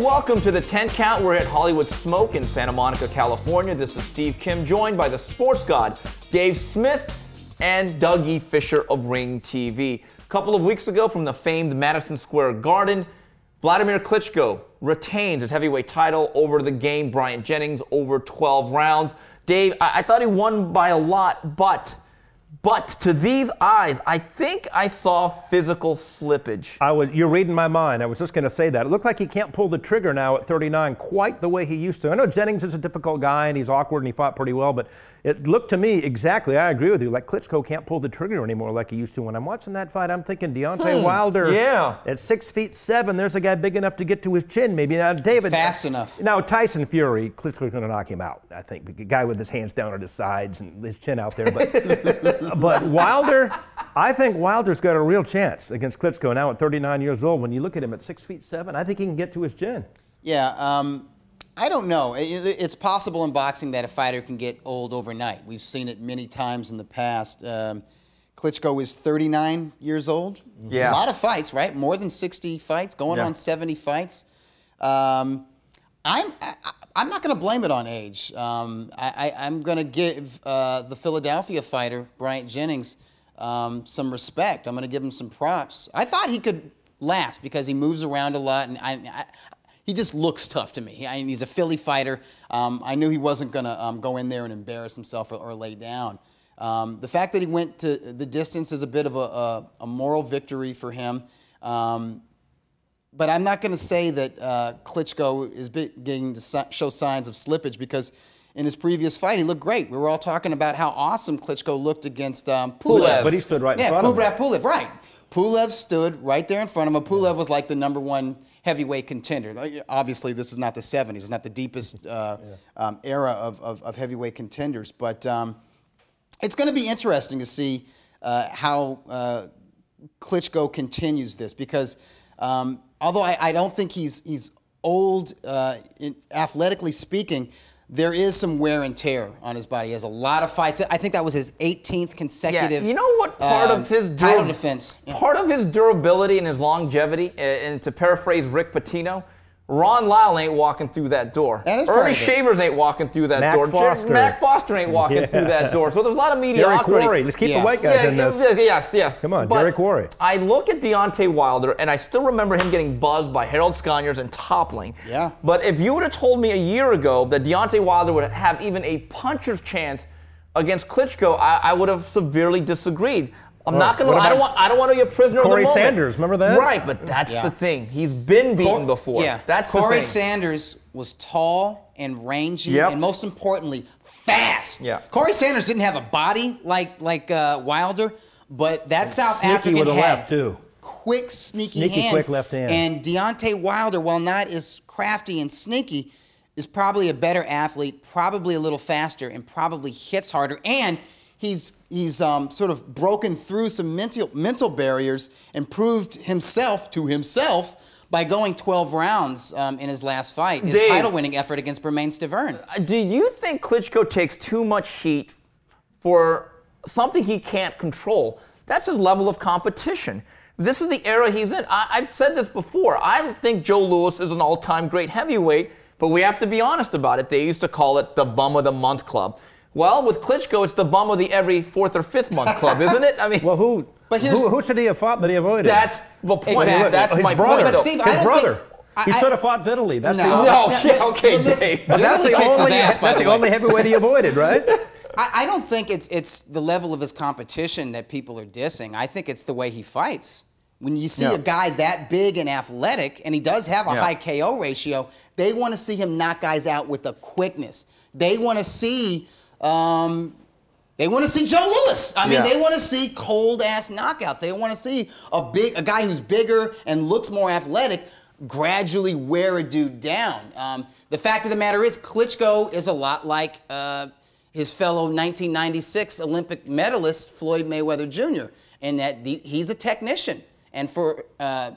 And welcome to the 10 Count. We're at Hollywood Smoke in Santa Monica, California. This is Steve Kim, joined by the sports god, Dave Smith, and Doug Fischer of Ring TV. A couple of weeks ago, from the famed Madison Square Garden, Wladimir Klitschko retains his heavyweight title over the game Bryant Jennings over 12 rounds. Dave, I thought he won by a lot, but to these eyes, I think I saw physical slippage. You're reading my mind. I was just going to say that. It looked like he can't pull the trigger now at 39 quite the way he used to. I know Jennings is a difficult guy and he's awkward and he fought pretty well, but it looked to me exactly, I agree with you, like Klitschko can't pull the trigger anymore like he used to. When I'm watching that fight, I'm thinking Deontay Wilder at 6'7", there's a guy big enough to get to his chin. Maybe not David. Fast enough. Now, Tyson Fury, Klitschko's going to knock him out, I think. A guy with his hands down at his sides and his chin out there. But Wilder, I think Wilder's got a real chance against Klitschko now at 39 years old. When you look at him at 6'7", I think he can get to his chin. Yeah, I don't know. It's possible in boxing that a fighter can get old overnight. We've seen it many times in the past. Klitschko is 39 years old. Yeah. A lot of fights, right? More than 60 fights, going on 70 fights. I'm not going to blame it on age. I'm going to give the Philadelphia fighter, Bryant Jennings, some respect. I'm going to give him some props. I thought he could last because he moves around a lot, and he just looks tough to me. He's a Philly fighter. I knew he wasn't going to go in there and embarrass himself or lay down. The fact that he went to the distance is a bit of a moral victory for him. But I'm not going to say that Klitschko is beginning to show signs of slippage, because in his previous fight, he looked great. We were all talking about how awesome Klitschko looked against Pulev. But he stood right in front of him. Yeah, Pulev, right. Pulev stood right there in front of him. Pulev was like the #1 heavyweight contender. Obviously, this is not the 70s. It's not the deepest era of heavyweight contenders. But it's going to be interesting to see how Klitschko continues this, because although I don't think he's old, athletically speaking, there is some wear and tear on his body. He has a lot of fights. I think that was his 18th consecutive You know what part of his title defense. Part of his durability and his longevity, and to paraphrase Rick Pitino, Ron Lyle ain't walking through that door. That is Ernie Shavers ain't walking through that door. Mac Foster ain't walking through that door. So there's a lot of mediocrity. Jerry Quarry. Let's keep the white guys in this. Yes. Come on, but Jerry Quarry. I look at Deontay Wilder, and I still remember him getting buzzed by Harold Scaniers and toppling. Yeah. But if you would have told me a year ago that Deontay Wilder would have even a puncher's chance against Klitschko, I would have severely disagreed. I'm not gonna. I don't want to be a prisoner of the moment. Corey Sanders, remember that? Right, but that's the thing. He's been beaten before. Yeah, that's Corey the thing. Sanders was tall and rangy, and most importantly, fast. Yeah. Corey Sanders didn't have a body like Wilder, but that South African with a had left too. Quick, sneaky hands. Quick left hand. And Deontay Wilder, while not as crafty and sneaky, is probably a better athlete, probably a little faster, and probably hits harder. And he's sort of broken through some mental barriers and proved himself to himself by going 12 rounds in his last fight, his title-winning effort against Bermane Stiverne. Do you think Klitschko takes too much heat for something he can't control? That's his level of competition. This is the era he's in. I've said this before. I think Joe Louis is an all-time great heavyweight, but we have to be honest about it. They used to call it the Bum of the Month Club. Well, with Klitschko, it's the bum of the every 4th or 5th month club, isn't it? I mean, well, who should he have fought that he avoided? That's the point. Exactly. That's his my brother. point. But Steve, his brother. He should have fought Vitaly. That's Dave. That's the only heavyweight he avoided, right? I don't think it's the level of his competition that people are dissing. I think it's the way he fights. When you see a guy that big and athletic, and he does have a high KO ratio, they want to see him knock guys out with a quickness. They want to see Joe Louis. I mean, they want to see cold-ass knockouts. They want to see a guy who's bigger and looks more athletic gradually wear a dude down. The fact of the matter is, Klitschko is a lot like his fellow 1996 Olympic medalist Floyd Mayweather Jr. in that he's a technician, and for not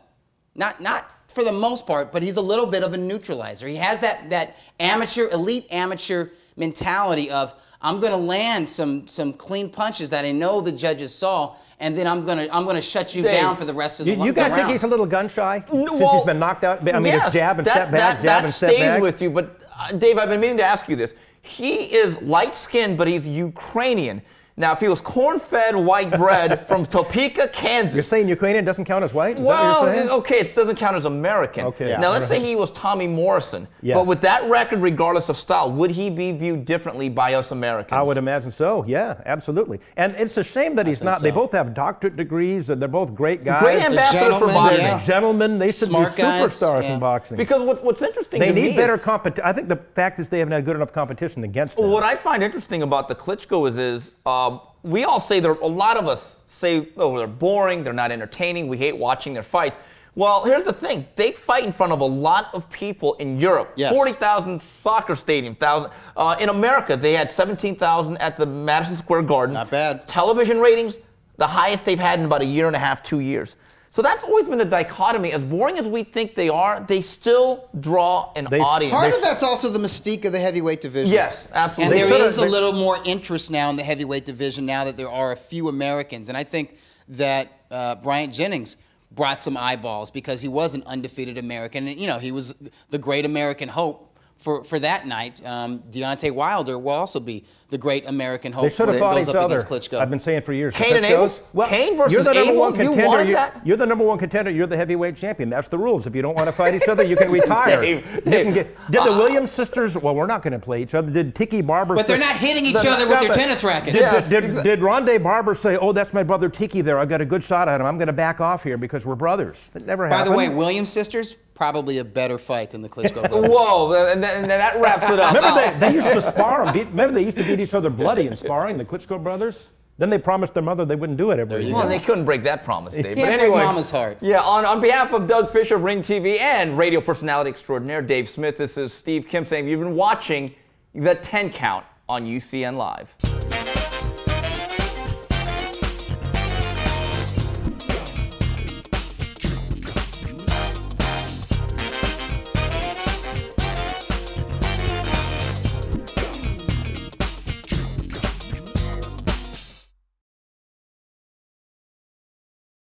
for the most part, but he's a little bit of a neutralizer. He has that elite amateur mentality of, I'm going to land some clean punches that I know the judges saw, and then I'm gonna shut you Dave, down for the rest of the round. You guys think he's a little gun shy since he's been knocked out? I mean, yes, it's jab and step back, jab and step back. That back. stays with you, but Dave, I've been meaning to ask you this. He is light-skinned, but he's Ukrainian. Now, if he was corn-fed white bread from Topeka, Kansas. You're saying Ukrainian doesn't count as white? Is Well, that what you're saying? okay, it doesn't count as American. Okay. Yeah. Now, let's say he was Tommy Morrison. Yeah. But with that record, regardless of style, would he be viewed differently by us Americans? I would imagine so, yeah, absolutely. And it's a shame that he's not. so. They both have doctorate degrees, and they're both great guys. Great ambassadors for gentlemen, boxing. yeah. Gentlemen, they should be Smart guys, superstars yeah. in boxing. Because what's interesting They to me need is- better competition. I think the fact is they haven't had good enough competition against them. What I find interesting about the Klitschko is we all say, a lot of us say, oh, they're boring, they're not entertaining, we hate watching their fights. Well, here's the thing. They fight in front of a lot of people in Europe. Yes. 40,000 soccer stadium. In America, they had 17,000 at the Madison Square Garden. Not bad. Television ratings, the highest they've had in about a year and a half, 2 years. So that's always been the dichotomy. As boring as we think they are, they still draw an audience. Part of that's also the mystique of the heavyweight division. Yes, absolutely. And there is a little more interest now in the heavyweight division now that there are a few Americans. And I think that Bryant Jennings brought some eyeballs because he was an undefeated American. And, he was the great American hope for that night. Deontay Wilder will also be the great American hope. They should have fought each other. Klitschko. I've been saying for years. Cain and Abel? Well, Cain versus you're the number Abel? one You contender. wanted that? You're the number one contender. You're the heavyweight champion. That's the rules. If you don't want to fight each other, you can retire. Dave, Did the Williams sisters? Well, we're not going to play each other. Did Tiki Barber? But they're not hitting each other with their tennis rackets. Did Rondé Barber say, "Oh, that's my brother Tiki there. I got a good shot at him. I'm going to back off here because we're brothers"? That never happened. By the way, Williams sisters, probably a better fight than the Klitschko brothers. Whoa, and that wraps it up. Remember they used to spar them. Remember they used to beat each other bloody in sparring, the Klitschko brothers? Then they promised their mother they wouldn't do it every year. Well, they couldn't break that promise, Dave. Can't But break anyway, mama's heart. Yeah, on behalf of Doug Fischer of Ring TV and radio personality extraordinaire Dave Smith, this is Steve Kim saying you've been watching the 10 Count on UCN Live.